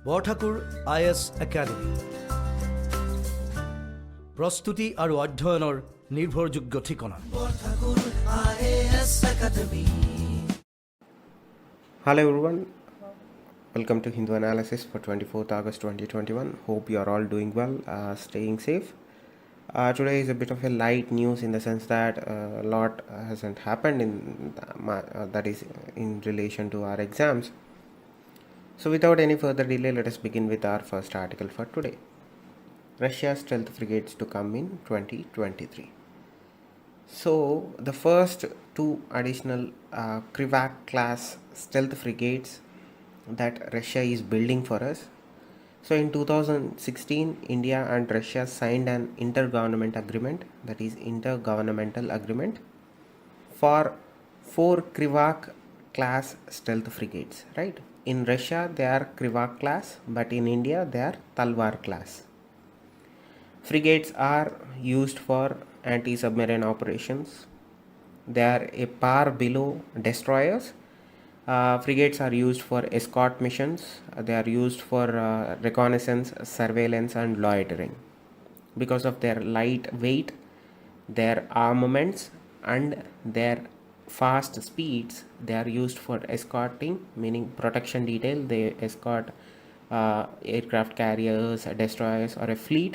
Borthakur IS academy প্ৰস্তুতি আৰু অধ্যয়নৰ নিৰ্ভৰযোগ্য ঠিকনা Borthakur IS academy. Hello everyone, welcome to Hindu Analysis for 24th August 2021. Hope you are all doing well, staying safe. Today is a bit of a light news in the sense that a lot hasn't happened that is in relation to our exams. So without any further delay, let us begin with our first article for today. Russia's stealth frigates to come in 2023. So the first two additional Krivak class stealth frigates that Russia is building for us. So in 2016, India and Russia signed an intergovernmental agreement for 4 Krivak class stealth frigates, right? In Russia they are Krivak class, but in India they are Talwar class. Frigates are used for anti-submarine operations. They are a par below destroyers. Frigates are used for escort missions. They are used for reconnaissance, surveillance and loitering. Because of their light weight, their armaments and their fast speeds, they are used for escorting, meaning protection detail. They escort aircraft carriers, destroyers or a fleet.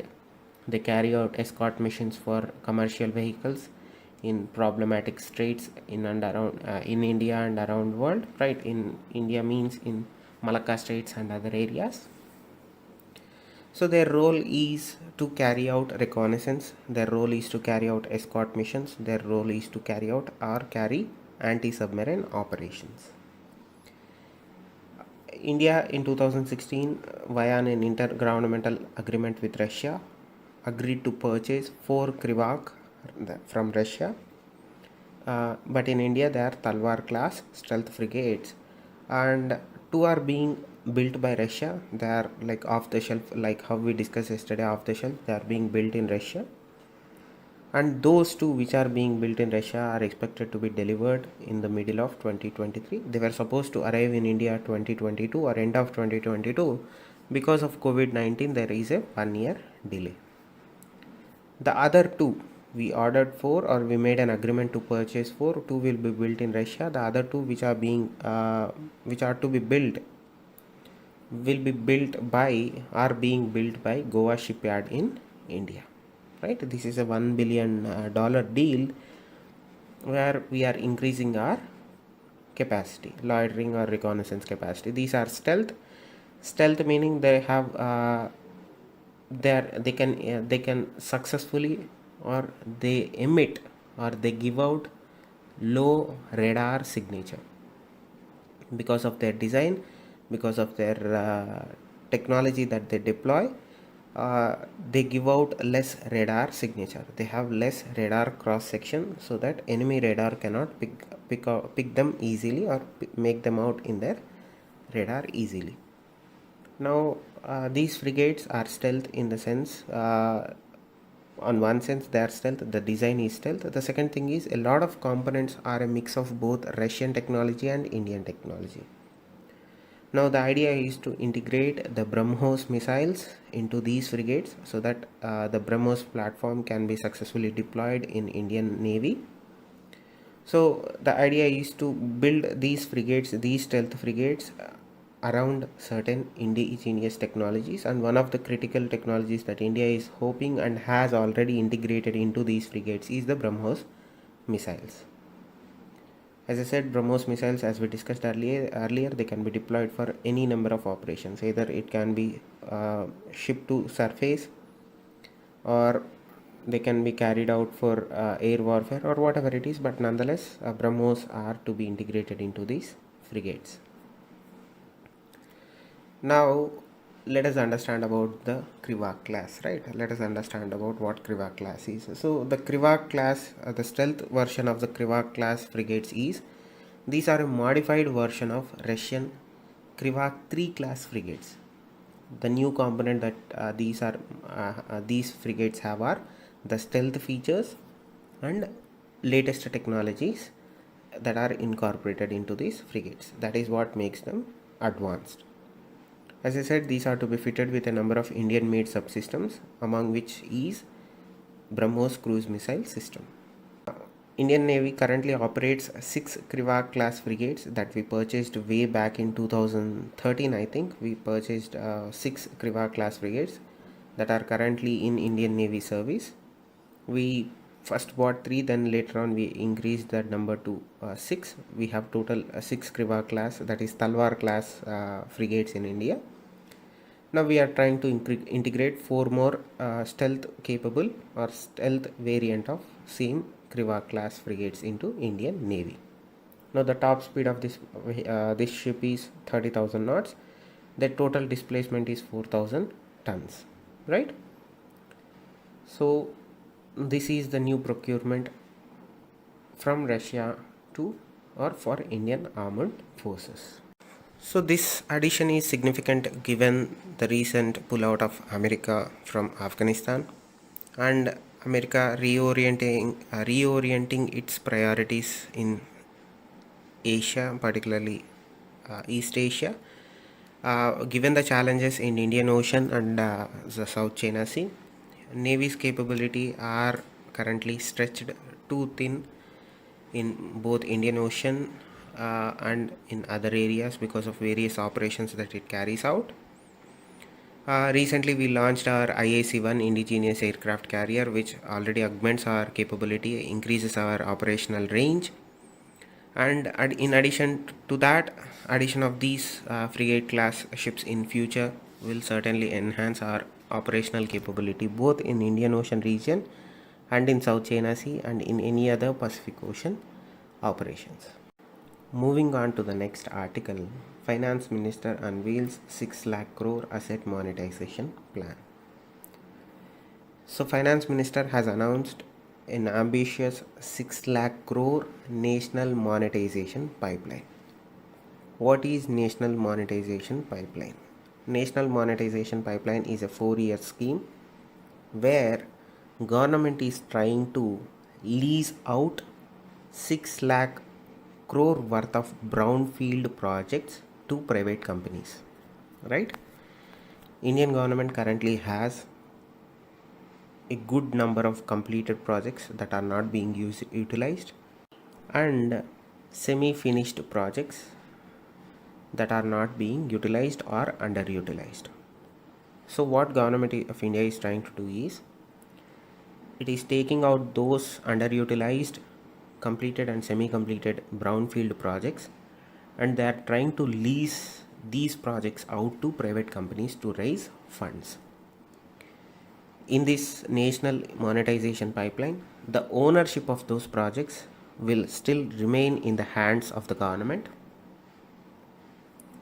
They carry out escort missions for commercial vehicles in problematic straits in India and around world, right? In India means in Malacca Straits and other areas. So their role is to carry out reconnaissance, their role is to carry out escort missions, their role is to carry out or carry anti-submarine operations. India in 2016 via an intergovernmental agreement with Russia agreed to purchase 4 Krivak from Russia, but in India they are Talwar class stealth frigates, and 2 are being built by Russia. They are like off the shelf, like how we discussed yesterday, off the shelf. They are being built in Russia, and those 2 which are being built in Russia are expected to be delivered in the middle of 2023. They were supposed to arrive in India 2022 or end of 2022. Because of COVID-19 there is a 1 year delay. The other 2 we ordered 4, or we made an agreement to purchase 4. 2 will be built in Russia. The other 2 which are to be built will be built by are being built by Goa Shipyard in India, right? This is a $1 billion deal where we are increasing our capacity, loitering or reconnaissance capacity. These are stealth meaning they have they can successfully, or they emit, or they give out low radar signature. Because of their design, because of their technology that they deploy, they give out less radar signature. They have less radar cross section, so that enemy radar cannot pick them easily or make them out in their radar easily. Now these frigates are stealth in the sense, on one sense they are stealth, the design is stealth. The second thing is a lot of components are a mix of both Russian technology and Indian technology. Now the idea is to integrate the BrahMos missiles into these frigates, so that the BrahMos platform can be successfully deployed in Indian Navy. So the idea is to build these frigates, these stealth frigates, around certain indigenous technologies, and one of the critical technologies that India is hoping and has already integrated into these frigates is the BrahMos missiles. As I said, BrahMos missiles, as we discussed earlier, they can be deployed for any number of operations. Either it can be shipped to surface, or they can be carried out for air warfare, or whatever it is, but nonetheless BrahMos are to be integrated into these frigates. Now let us understand about the Krivak class, right? Let us understand about what Krivak class is. So the Krivak class, the stealth version of the Krivak class frigates is, these are a modified version of Russian Krivak 3 class frigates. The new component that these frigates have are the stealth features and latest technologies that are incorporated into these frigates. That is what makes them advanced. As I said, these are to be fitted with a number of Indian made subsystems, among which is BrahMos cruise missile system. Indian Navy currently operates 6 Kriva class frigates that we purchased way back in 2013. I think we purchased 6 Kriva class frigates that are currently in Indian Navy service. We first bought 3, then later on we increased that number to 6. We have total 6 Kriva class, that is Talwar class frigates in India. Now we are trying to integrate 4 more stealth capable or stealth variant of same Kriva class frigates into Indian Navy. Now the top speed of this ship is 30,000 knots. The total displacement is 4,000 tons, right? So this is the new procurement from Russia to or for Indian armed forces. So this addition is significant given the recent pullout of America from Afghanistan and America reorienting its priorities in Asia, particularly East Asia. Given the challenges in Indian Ocean and the South China Sea, Navy's capability are currently stretched too thin in both Indian Ocean and in other areas because of various operations that it carries out. Recently we launched our IAC-1 indigenous aircraft carrier, which already augments our capability, increases our operational range, and in addition to that, addition of these frigate class ships in future will certainly enhance our operational capability both in Indian Ocean region and in South China Sea and in any other Pacific Ocean operations. Moving on to the next article, Finance Minister unveils 6 lakh crore asset monetization plan. So Finance Minister has announced an ambitious 6 lakh crore national monetization pipeline. What is National Monetization Pipeline? National Monetization Pipeline is a 4-year scheme where government is trying to lease out 6 lakh crore worth of brownfield projects to private companies, right? Indian government currently has a good number of completed projects that are not being utilized and semi-finished projects that are not being utilized or underutilized. So what government of India is trying to do is, it is taking out those underutilized, completed and semi-completed brownfield projects, and they are trying to lease these projects out to private companies to raise funds. In this national monetization pipeline, the ownership of those projects will still remain in the hands of the government,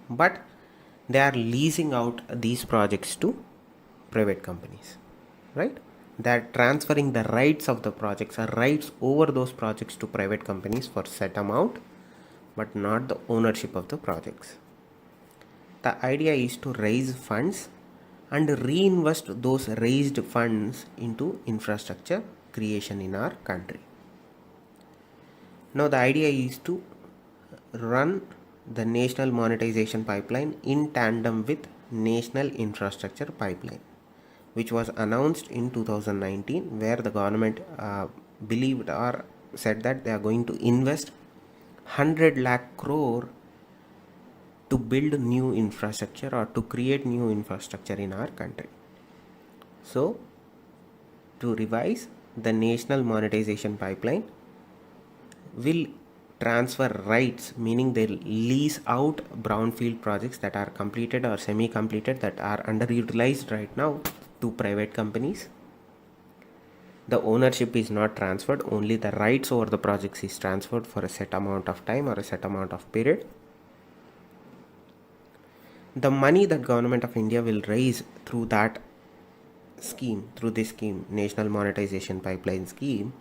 but they are leasing out these projects to private companies, right? They are transferring the rights of the projects or rights over those projects to private companies for set amount, but not the ownership of the projects. The idea is to raise funds and reinvest those raised funds into infrastructure creation in our country. Now the idea is to run the national monetization pipeline in tandem with national infrastructure pipeline, which was announced in 2019, where the government believed or said that they are going to invest 100 lakh crore to build new infrastructure or to create new infrastructure in our country. So to revise, the national monetization pipeline will transfer rights, meaning they lease out brownfield projects that are completed or semi-completed that are underutilized right now to private companies. The ownership is not transferred, only the rights over the projects is transferred for a set amount of time or a set amount of period. The money that government of India will raise through that scheme, through this scheme, National Monetization Pipeline scheme,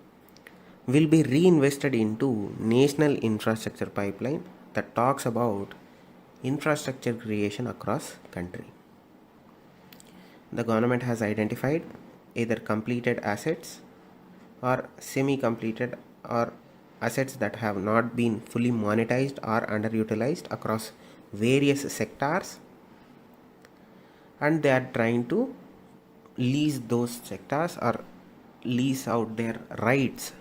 will be reinvested into national infrastructure pipeline that talks about infrastructure creation across country. The government has identified either completed assets or semi-completed or assets that have not been fully monetized or underutilized across various sectors, and they are trying to lease those sectors or lease out their rights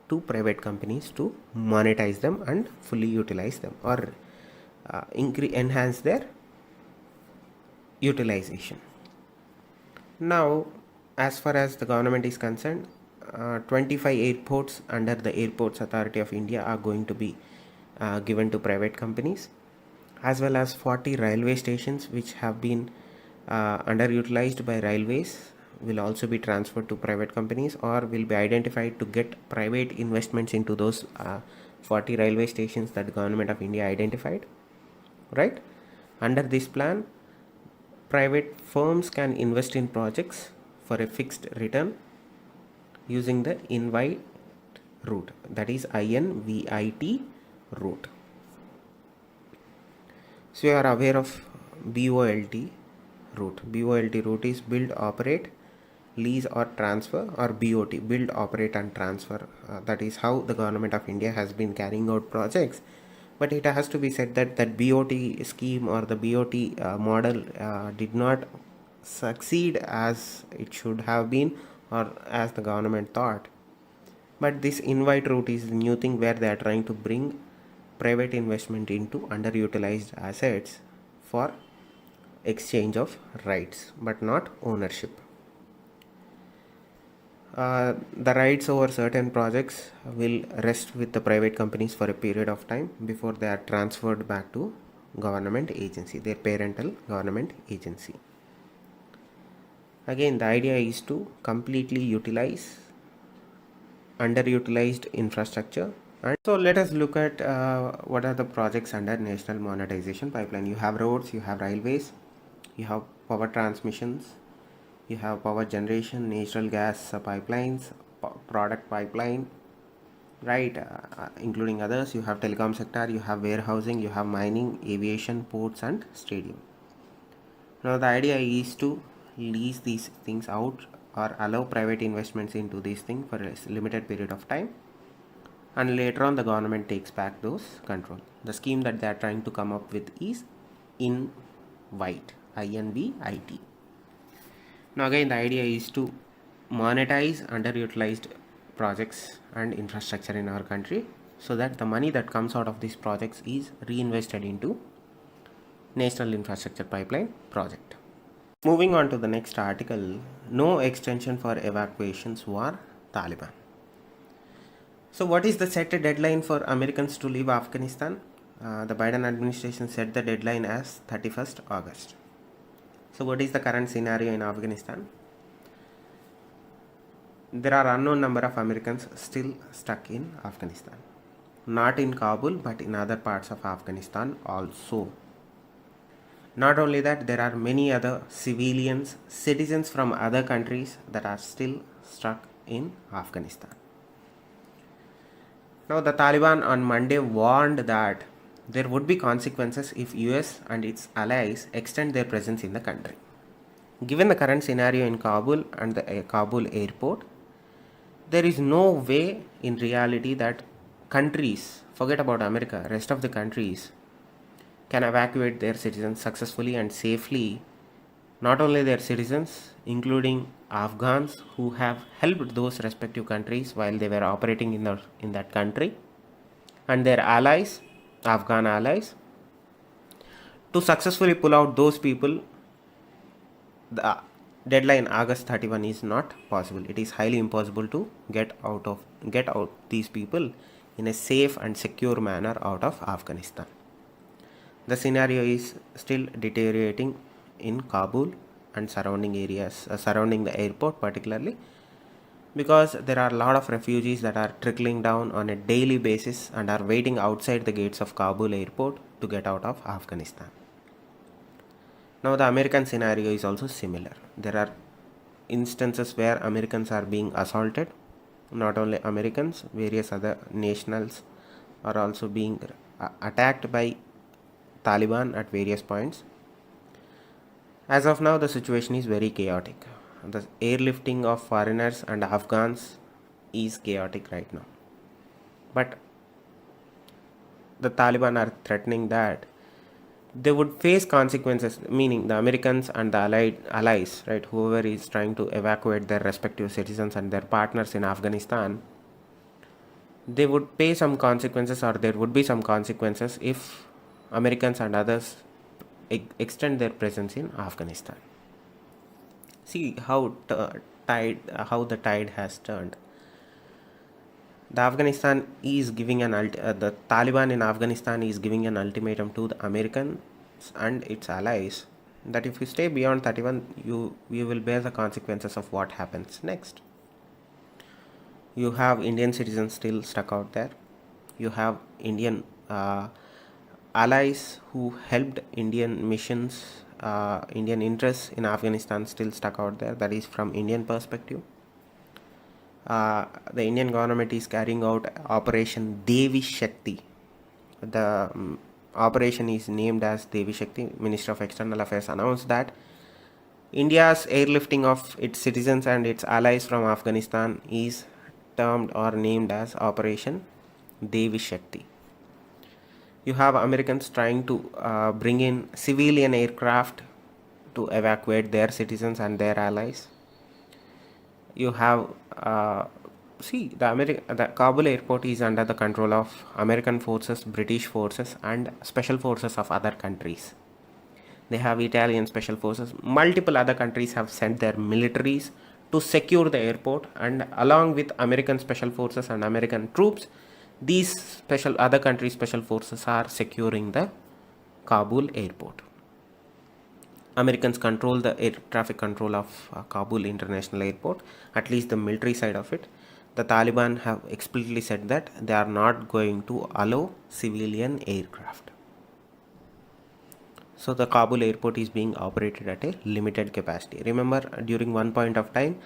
to private companies to monetize them and fully utilize them, or enhance their utilization. Now, as far as the government is concerned, 25 airports under the Airports Authority of India are going to be given to private companies, as well as 40 railway stations which have been underutilized by railways will also be transferred to private companies, or will be identified to get private investments into those 40 railway stations that the government of India identified, right? Under this plan, private firms can invest in projects for a fixed return using the invite route, that is INVIT route. So you are aware of BOLT route. BOLT route is build, operate, lease or transfer, or BOT, build, operate and transfer. That is how the government of India has been carrying out projects. But it has to be said that that BOT scheme or the BOT model did not succeed as it should have been, or as the government thought. But this invite route is the new thing where they are trying to bring private investment into underutilized assets for exchange of rights, but not ownership. The rights over certain projects will rest with the private companies for a period of time before they are transferred back to government agency, their parental government agency. Again, the idea is to completely utilize underutilized infrastructure. And so let us look at what are the projects under National Monetization Pipeline. You have roads, you have railways, you have power transmissions, you have power generation, natural gas pipelines, product pipeline, right, including others. You have telecom sector, you have warehousing, you have mining, aviation, ports and stadium. Now the idea is to lease these things out or allow private investments into these things for a limited period of time, and later on the government takes back those control. The scheme that they are trying to come up with is INVIT, INVIT. Now again, the idea is to monetize underutilized projects and infrastructure in our country, so that the money that comes out of these projects is reinvested into National Infrastructure Pipeline project. Moving on to the next article, no extension for evacuations war, Taliban. So what is the set deadline for Americans to leave Afghanistan? The Biden administration set the deadline as 31st August. So what is the current scenario in Afghanistan? There are unknown number of Americans still stuck in Afghanistan. Not in Kabul, but in other parts of Afghanistan also. Not only that, there are many other civilians, citizens from other countries that are still stuck in Afghanistan. Now the Taliban on Monday warned that there would be consequences if US and its allies extend their presence in the country. Given the current scenario in Kabul and the Kabul airport, there is no way in reality that countries, forget about America, rest of the countries can evacuate their citizens successfully and safely. Not only their citizens, including Afghans who have helped those respective countries while they were operating in that country, and their allies, Afghan allies, to successfully pull out those people. The deadline August 31 is not possible. It is highly impossible to get out these people in a safe and secure manner out of Afghanistan. The scenario is still deteriorating in Kabul and surrounding areas, surrounding the airport particularly, because there are a lot of refugees that are trickling down on a daily basis and are waiting outside the gates of Kabul airport to get out of Afghanistan. Now the American scenario is also similar. There are instances where Americans are being assaulted. Not only Americans, various other nationals are also being attacked by Taliban at various points. As of now, the situation is very chaotic. The airlifting of foreigners and Afghans is chaotic right now. But the Taliban are threatening that they would face consequences, meaning the Americans and the allies, right, whoever is trying to evacuate their respective citizens and their partners in Afghanistan, they would pay some consequences, or there would be some consequences if Americans and others extend their presence in Afghanistan. See how how the tide has turned. The Afghanistan is giving the Taliban in Afghanistan is giving an ultimatum to the Americans and its allies that if you stay beyond 31, you will bear the consequences of what happens next. You have Indian citizens still stuck out there. You have Indian allies who helped Indian missions, Indian interests in Afghanistan still stuck out there. That is from Indian perspective. The Indian government is carrying out Operation Devi Shakti. The operation is named as Devi Shakti. Minister of External Affairs announced that India's airlifting of its citizens and its allies from Afghanistan is termed or named as Operation Devi Shakti. You have Americans trying to bring in civilian aircraft to evacuate their citizens and their allies. You have the Kabul airport is under the control of American forces, British forces, and special forces of other countries. They have Italian special forces. Multiple other countries have sent their militaries to secure the airport, and along with American special forces and American troops, these other countries' special forces are securing the Kabul airport. Americans control the air traffic control of Kabul International Airport, at least the military side of it. The Taliban have explicitly said that they are not going to allow civilian aircraft. So the Kabul airport is being operated at a limited capacity. Remember, during one point of time,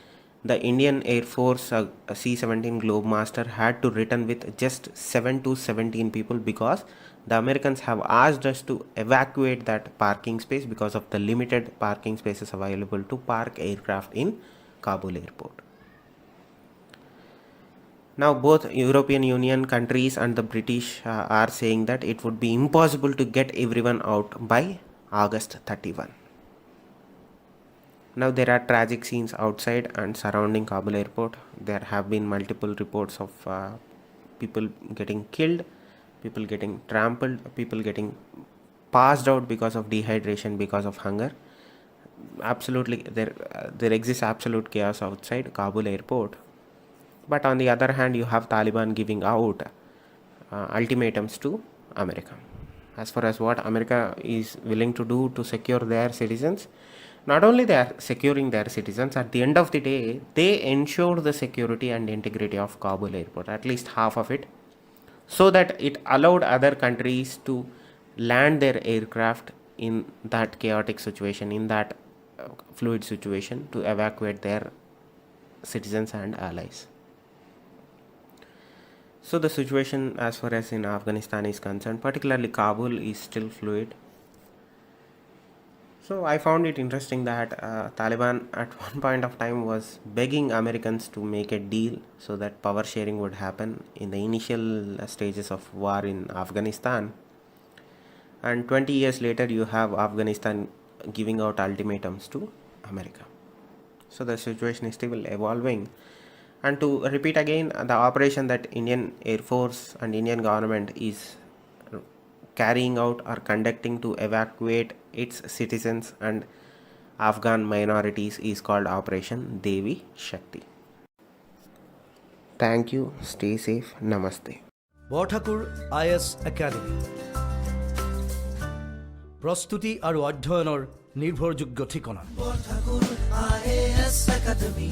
the Indian Air Force C-17 Globemaster had to return with just 7 to 17 people because the Americans have asked us to evacuate that parking space because of the limited parking spaces available to park aircraft in Kabul airport. Now both European Union countries and the British are saying that it would be impossible to get everyone out by August 31. Now there are tragic scenes outside and surrounding Kabul airport. There have been multiple reports of people getting killed, people getting trampled, people getting passed out because of dehydration, because of hunger. Absolutely, there exists absolute chaos outside Kabul airport. But on the other hand, you have Taliban giving out ultimatums to America. As far as what America is willing to do to secure their citizens, not only they are securing their citizens, at the end of the day, they ensure the security and integrity of Kabul airport, at least half of it, so that it allowed other countries to land their aircraft in that chaotic situation, in that fluid situation, to evacuate their citizens and allies. So the situation as far as in Afghanistan is concerned, particularly Kabul, is still fluid. So I found it interesting that Taliban at one point of time was begging Americans to make a deal so that power sharing would happen in the initial stages of war in Afghanistan. And 20 years later, you have Afghanistan giving out ultimatums to America. So the situation is still evolving. And to repeat again, the operation that Indian Air Force and Indian government is carrying out or conducting to evacuate its citizens and Afghan minorities is called Operation Devi Shakti. Thank you. Stay safe. Namaste. Borthakur IS academy প্ৰস্তুতি আৰু অধ্যয়নৰ নিৰ্ভৰযোগ্য ঠিকনা। Borthakur IS academy.